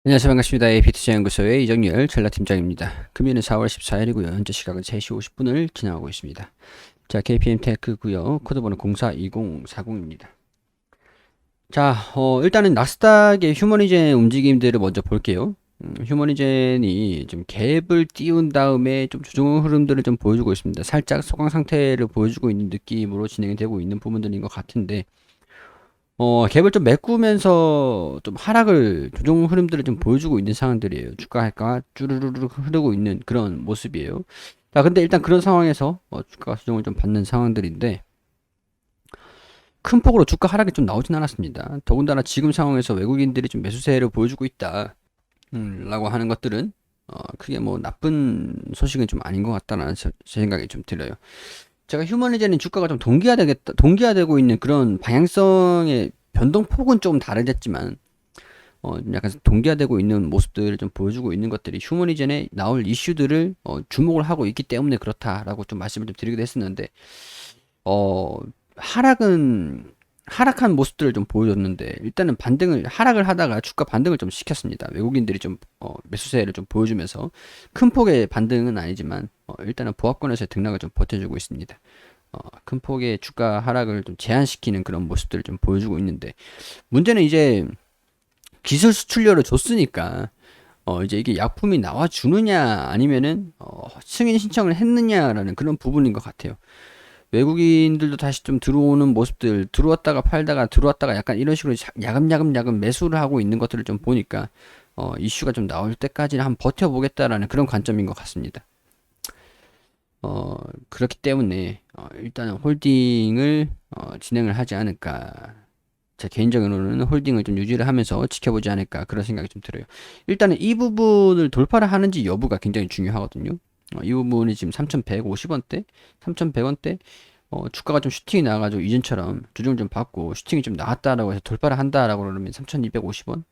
안녕하세요. 반갑습니다. APTJ 연구소의 이정열 전략팀장입니다. 금일은 4월 14일이고요. 현재 시각은 3시 50분을 지나가고 있습니다. 자, KPM 테크고요. 코드번호 042040입니다. 자, 일단은 나스닥의 휴머니젠 움직임들을 먼저 볼게요. 휴머니젠이 좀 갭을 띄운 다음에 좀 조정 흐름들을 좀 보여주고 있습니다. 살짝 소강 상태를 보여주고 있는 느낌으로 진행이 되고 있는 부분들인 것 같은데, 갭을 좀 메꾸면서 좀 하락을 조정 흐름들을 좀 보여주고 있는 상황들이에요. 주가가 쭈르르르 흐르고 있는 그런 모습이에요. 자, 근데 일단 그런 상황에서 주가가 조정을 좀 받는 상황들인데 큰 폭으로 주가 하락이 좀 나오진 않았습니다. 더군다나 지금 상황에서 외국인들이 좀 매수세를 보여주고 있다, 라고 하는 것들은 크게 뭐 나쁜 소식은 좀 아닌 것 같다는 제 생각이 좀 들어요. 제가 휴머니제는 주가가 좀 동기화되고 있는 그런 방향성의 변동폭은 좀 다르겠지만, 약간 동기화되고 있는 모습들을 좀 보여주고 있는 것들이 휴머니젠에 나올 이슈들을 주목을 하고 있기 때문에 그렇다라고 좀 말씀을 좀 드리기도 했었는데, 어, 하락은 하락한 모습들을 좀 보여줬는데 일단은 하락을 하다가 주가 반등을 좀 시켰습니다. 외국인들이 좀 매수세를 좀 보여주면서 큰 폭의 반등은 아니지만 일단은 보합권에서의 등락을 좀 버텨주고 있습니다. 큰 폭의 주가 하락을 좀 제한시키는 그런 모습들을 좀 보여주고 있는데 문제는 이제 기술 수출료를 줬으니까 이제 이게 약품이 나와주느냐 아니면은 승인 신청을 했느냐라는 그런 부분인 것 같아요. 외국인들도 다시 좀 들어오는 모습들, 들어왔다가 팔다가 들어왔다가 약간 이런 식으로 야금야금 매수를 하고 있는 것들을 좀 보니까 이슈가 좀 나올 때까지는 한번 버텨보겠다라는 그런 관점인 것 같습니다. 그렇기 때문에 일단은 홀딩을 진행을 하지 않을까. 제 개인적으로는 홀딩을 좀 유지를 하면서 지켜보지 않을까 그런 생각이 좀 들어요. 일단은 이 부분을 돌파를 하는지 여부가 굉장히 중요하거든요. 이 부분이 지금 3,150원대, 3,100원대, 주가가 좀 슈팅이 나와가지고 이전처럼 조정을 좀 받고 슈팅이 좀 나왔다라고 해서 돌파를 한다라고 그러면 3,250원,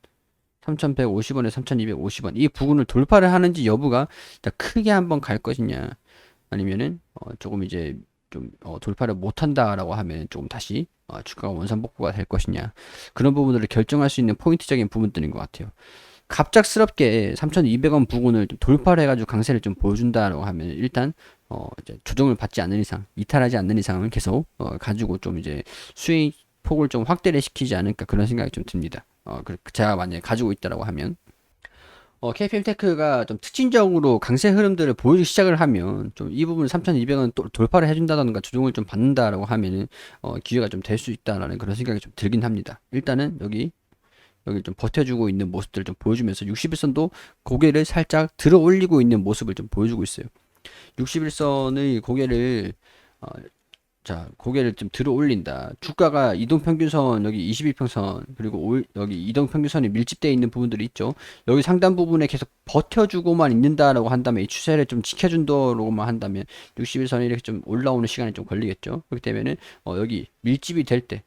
3,150원에 3,250원 이 부분을 돌파를 하는지 여부가 크게 한번 갈 것이냐 아니면은 조금 이제 좀 돌파를 못한다라고 하면 조금 다시 주가가 원상복구가 될 것이냐 그런 부분들을 결정할 수 있는 포인트적인 부분들인 것 같아요. 갑작스럽게 3,200원 부근을 좀 돌파를 해가지고 강세를 좀 보여준다라고 하면 일단 이제 조정을 받지 않는 이상 이탈하지 않는 이상은 계속 가지고 좀 이제 수익 폭을 좀 확대를 시키지 않을까 그런 생각이 좀 듭니다. 제가 만약에 가지고 있다라고 하면 KPM 테크가 좀 특징적으로 강세 흐름들을 보이기 시작을 하면 좀 이 부분 3,200원 또 돌파를 해준다던가 조정을 좀 받는다라고 하면은 기회가 좀 될 수 있다라는 그런 생각이 좀 들긴 합니다. 일단은 여기 좀 버텨주고 있는 모습들을 좀 보여주면서 61선도 고개를 살짝 들어 올리고 있는 모습을 좀 보여주고 있어요. 61선의 고개를 고개를 좀 들어 올린다. 주가가 이동평균선 여기 21평선 그리고 여기 이동평균선이 밀집되어 있는 부분들이 있죠. 여기 상단 부분에 계속 버텨주고만 있는다라고 한다면 이 추세를 좀 지켜준다라고만 한다면 61선이 이렇게 좀 올라오는 시간이 좀 걸리겠죠. 그렇기 때문에 여기 밀집이 될 때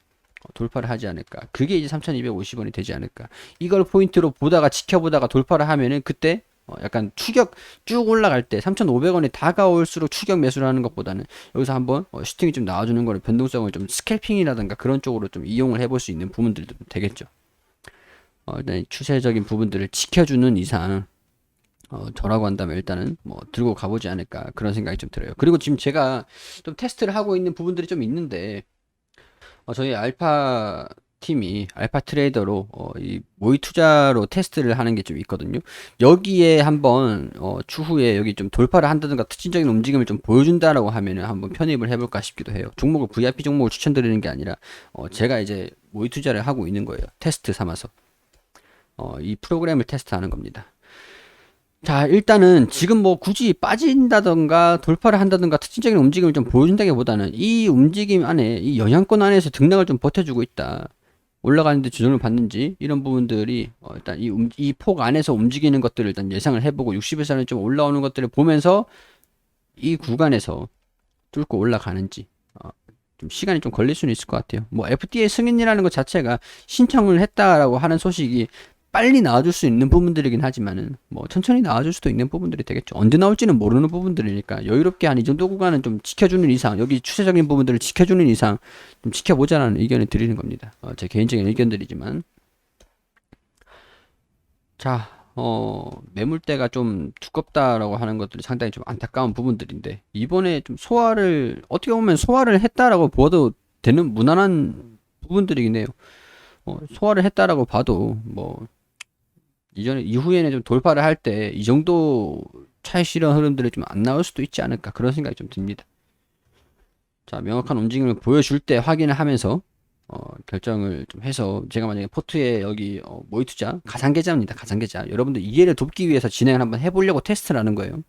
돌파를 하지 않을까. 그게 이제 3,250원이 되지 않을까. 이걸 포인트로 보다가 지켜보다가 돌파를 하면은 그때 약간 추격 쭉 올라갈 때 3,500원이 다가올수록 추격 매수를 하는 것보다는 여기서 한번 슈팅이 좀 나와주는 거를 변동성을 좀 스캘핑이라든가 그런 쪽으로 좀 이용을 해볼 수 있는 부분들도 되겠죠. 일단 추세적인 부분들을 지켜주는 이상 저라고 한다면 일단은 뭐 들고 가보지 않을까 그런 생각이 좀 들어요. 그리고 지금 제가 좀 테스트를 하고 있는 부분들이 좀 있는데 저희 알파 팀이 알파 트레이더로 이 모의 투자로 테스트를 하는 게 좀 있거든요. 여기에 한번 추후에 여기 좀 돌파를 한다든가 특징적인 움직임을 좀 보여준다라고 하면은 한번 편입을 해볼까 싶기도 해요. 종목을 VIP 종목을 추천드리는 게 아니라 제가 이제 모의 투자를 하고 있는 거예요. 테스트 삼아서 이 프로그램을 테스트하는 겁니다. 자, 일단은 지금 뭐 굳이 빠진다던가 돌파를 한다던가 특징적인 움직임을 좀 보여준다기보다는 이 움직임 안에 이 영향권 안에서 등락을 좀 버텨주고 있다. 올라가는데 조정을 받는지 이런 부분들이 일단 이 폭 안에서 움직이는 것들을 일단 예상을 해보고 60일선에 좀 올라오는 것들을 보면서 이 구간에서 뚫고 올라가는지 좀 시간이 좀 걸릴 수는 있을 것 같아요. 뭐 FDA 승인이라는 것 자체가 신청을 했다라고 하는 소식이 빨리 나와줄 수 있는 부분들이긴 하지만은 뭐 천천히 나와줄 수도 있는 부분들이 되겠죠. 언제 나올지는 모르는 부분들이니까 여유롭게 한 이 정도 구간은 좀 지켜주는 이상 여기 추세적인 부분들을 지켜주는 이상 좀 지켜보자라는 의견을 드리는 겁니다. 제 개인적인 의견들이지만 자 매물대가 좀 두껍다라고 하는 것들이 상당히 좀 안타까운 부분들인데, 이번에 좀 어떻게 보면 소화를 했다라고 보아도 되는 무난한 부분들이긴 해요. 소화를 했다라고 봐도, 이후에는 좀 돌파를 할 때 이 정도 차익 실현 흐름들이 좀 안 나올 수도 있지 않을까, 그런 생각이 좀 듭니다. 자, 명확한 움직임을 보여줄 때 확인을 하면서 결정을 좀 해서, 제가 만약에 포트에 여기 모의 투자 가상계좌입니다. 가상계좌. 여러분들 이해를 돕기 위해서 진행을 한번 해보려고 테스트를 하는 거예요.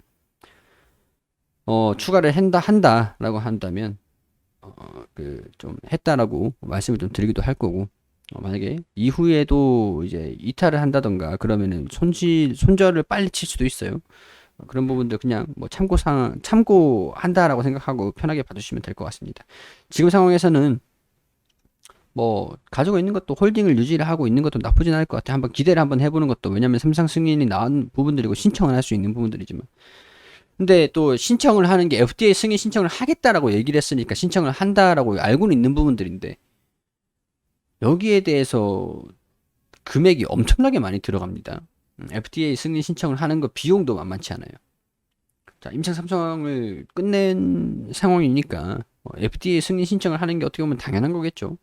추가를 한다라고 한다면 그 좀 했다라고 말씀을 좀 드리기도 할 거고, 만약에 이후에도 이제 이탈을 한다던가 그러면은 손절을 빨리 칠 수도 있어요. 그런 부분들 그냥 뭐 참고한다라고 생각하고 편하게 봐주시면 될 것 같습니다. 지금 상황에서는 가지고 있는 것도 홀딩을 유지를 하고 있는 것도 나쁘진 않을 것 같아요. 한번 기대를 한번 해보는 것도, 왜냐면 삼상 승인이 나온 부분들이고 신청을 할 수 있는 부분들이지만, 근데 또 신청을 하는 게 FDA 승인 신청을 하겠다라고 얘기를 했으니까 신청을 한다라고 알고는 있는 부분들인데, 여기에 대해서 금액이 엄청나게 많이 들어갑니다. FDA 승인 신청을 하는 거 비용도 만만치 않아요. 자, 임상 삼성을 끝낸 상황이니까 FDA 승인 신청을 하는 게 어떻게 보면 당연한 거겠죠.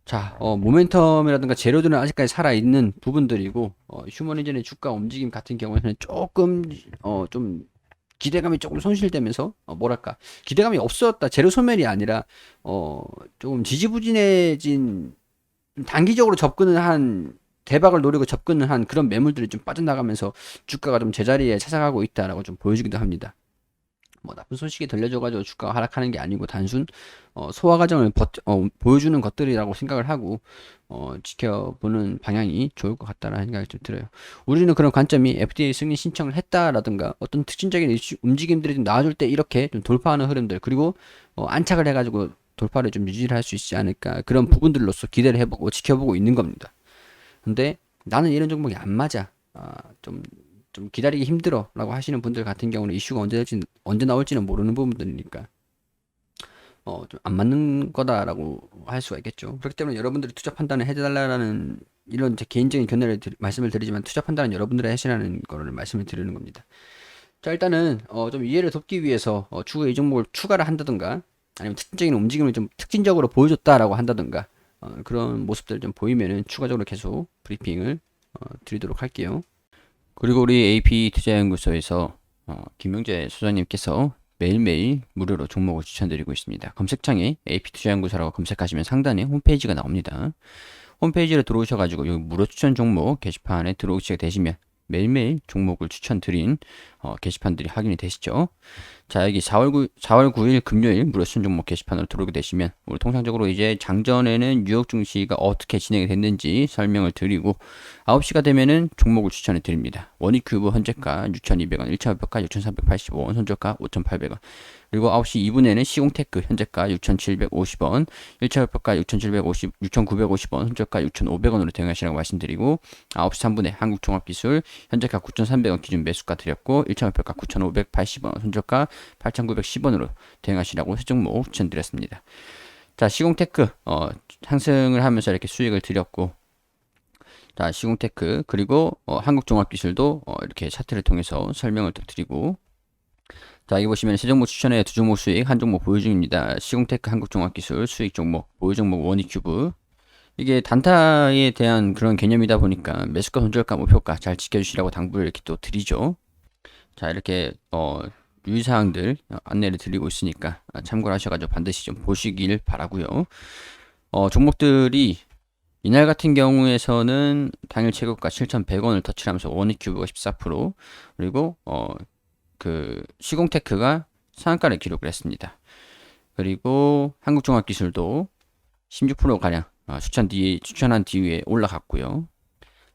자, 모멘텀이라든가 재료들은 아직까지 살아있는 부분들이고, 휴머니전의 주가 움직임 같은 경우에는 조금, 좀, 기대감이 조금 손실되면서, 뭐랄까, 기대감이 없었다. 재료 소멸이 아니라, 조금 지지부진해진, 단기적으로 접근을 한, 대박을 노리고 접근을 한 그런 매물들이 좀 빠져나가면서 주가가 좀 제자리에 찾아가고 있다라고 좀 보여주기도 합니다. 나쁜 소식이 들려줘가지고 주가가 하락하는 게 아니고 단순 소화 과정을 보여주는 것들이라고 생각을 하고 지켜보는 방향이 좋을 것 같다라는 생각이 좀 들어요. 우리는 그런 관점이 FDA 승인 신청을 했다라든가 어떤 특징적인 움직임들이 좀 나와줄 때 이렇게 좀 돌파하는 흐름들, 그리고 안착을 해가지고 돌파를 좀 유지를 할 수 있지 않을까, 그런 부분들로서 기대를 해보고 지켜보고 있는 겁니다. 근데 나는 이런 종목이 안 맞아, 좀 기다리기 힘들어 라고 하시는 분들 같은 경우는 이슈가 언제 나올지는 모르는 부분들이니까 좀 안 맞는 거다라고 할 수가 있겠죠. 그렇기 때문에 여러분들이 투자 판단을 해달라는 이런 제 개인적인 견해를 말씀을 드리지만, 투자 판단은 여러분들이 하시라는 거를 말씀을 드리는 겁니다. 자, 일단은 좀 이해를 돕기 위해서 추후에 이 종목을 추가를 한다든가, 아니면 특징적인 움직임을 좀 특징적으로 보여줬다라고 한다든가, 그런 모습들 좀 보이면은 추가적으로 계속 브리핑을 드리도록 할게요. 그리고 우리 AP 투자연구소에서 김명재 소장님께서 매일매일 무료로 종목을 추천드리고 있습니다. 검색창에 AP 투자연구소라고 검색하시면 상단에 홈페이지가 나옵니다. 홈페이지로 들어오셔가지고 여기 무료 추천 종목 게시판에 들어오시게 되시면 매일매일 종목을 추천드린 게시판들이 확인이 되시죠. 자, 여기 4월 9일 금요일 무료 추천 종목 게시판으로 들어오게 되시면, 우리 통상적으로 이제 장전에는 뉴욕 증시가 어떻게 진행이 됐는지 설명을 드리고, 9시가 되면은 종목을 추천해 드립니다. 원익큐브 현재가 6,200원, 1차 목표가 6,385원, 손절가 5,800원. 그리고 9시 2분에는 시공테크 현재가 6,750원, 1차 목표가 6,950원, 손절가 6,500원으로 대응하시라고 말씀드리고, 9시 3분에 한국종합기술 현재가 9,300원 기준 매수가 드렸고, 1차 목표가 9,580원, 손절가 8,910원으로 대응하시라고 세 종목 추천드렸습니다. 자, 시공테크 상승을 하면서 이렇게 수익을 드렸고, 자, 시공테크 그리고 한국종합기술도 이렇게 차트를 통해서 설명을 또 드리고, 자, 여기 보시면 세 종목 추천에 두 종목 수익, 한 종목 보유 중입니다. 시공테크, 한국종합기술 수익 종목, 보유 종목 원익큐브. 이게 단타에 대한 그런 개념이다 보니까 매수가, 손절가, 목표가 잘 지켜주시라고 당부를 이렇게 또 드리죠. 자, 이렇게 유의사항들 안내를 드리고 있으니까 참고를 하셔가지고 반드시 좀 보시길 바라고요. 종목들이 이날 같은 경우에서는 당일 최고가 7,100원을 터치하면서 원익큐브가 14%, 그리고 그 시공테크가 상한가를 기록을 했습니다. 그리고 한국종합기술도 16%가량 추천한 뒤에 올라갔고요.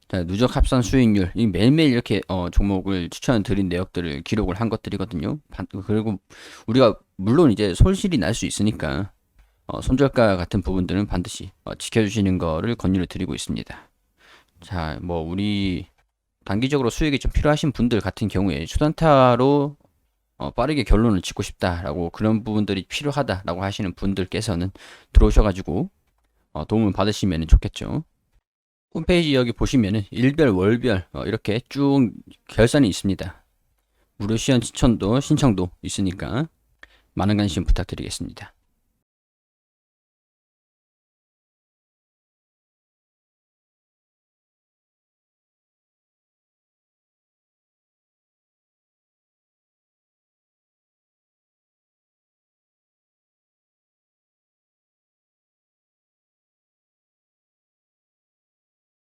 자, 누적 합산 수익률, 이 매일매일 이렇게 종목을 추천드린 내역들을 기록을 한 것들이거든요. 그리고 우리가 물론 이제 손실이 날 수 있으니까 손절가 같은 부분들은 반드시 지켜주시는 거를 권유를 드리고 있습니다. 자, 우리 단기적으로 수익이 좀 필요하신 분들 같은 경우에 초단타로 빠르게 결론을 짓고 싶다라고, 그런 부분들이 필요하다라고 하시는 분들께서는 들어오셔가지고 도움을 받으시면 좋겠죠. 홈페이지 여기 보시면은 일별, 월별 이렇게 쭉 결산이 있습니다. 무료 시연 신청도 있으니까 많은 관심 부탁드리겠습니다.